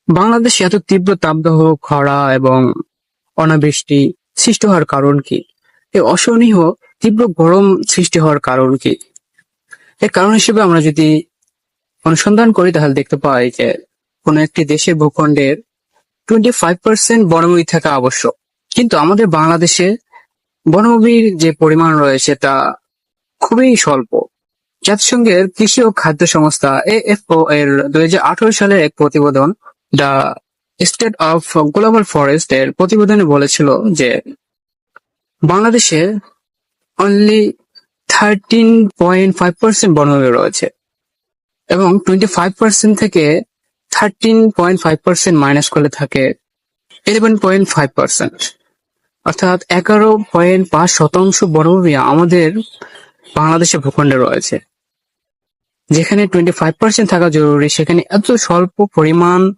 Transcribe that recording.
বাংলাদেশে এত তীব্র তাপদাহ, খরা এবং অনাবৃষ্টি সৃষ্টি হওয়ার কারণ কি? এই অসহনীয় তীব্র গরম সৃষ্টি হওয়ার কারণ কি? এর কারণ হিসেবে আমরা যদি অনুসন্ধান করি তাহলে দেখতে পাই যে কোনো একটি দেশের ভূখণ্ডের 25% বনভূমি থাকা আবশ্যক। কিন্তু আমাদের বাংলাদেশে বনভূমির যে পরিমাণ রয়েছে তা খুবই স্বল্প। জাতিসংঘের কৃষি ও খাদ্য সংস্থা AFO এর 2018 সালের এক প্রতিবেদন the state of global forest এর প্রতিবেদনে বলেছিল যে বাংলাদেশে অনলি 13.5% বনভূমি রয়েছে এবং 25% থেকে 13.5% মাইনাস করলে থাকে 11.5%, অর্থাৎ 11.5% বনভূমি আমাদের বাংলাদেশের ভূখণ্ডে রয়েছে। যেখানে 25% থাকা জরুরি সেখানে এত স্বল্প পরিমাণ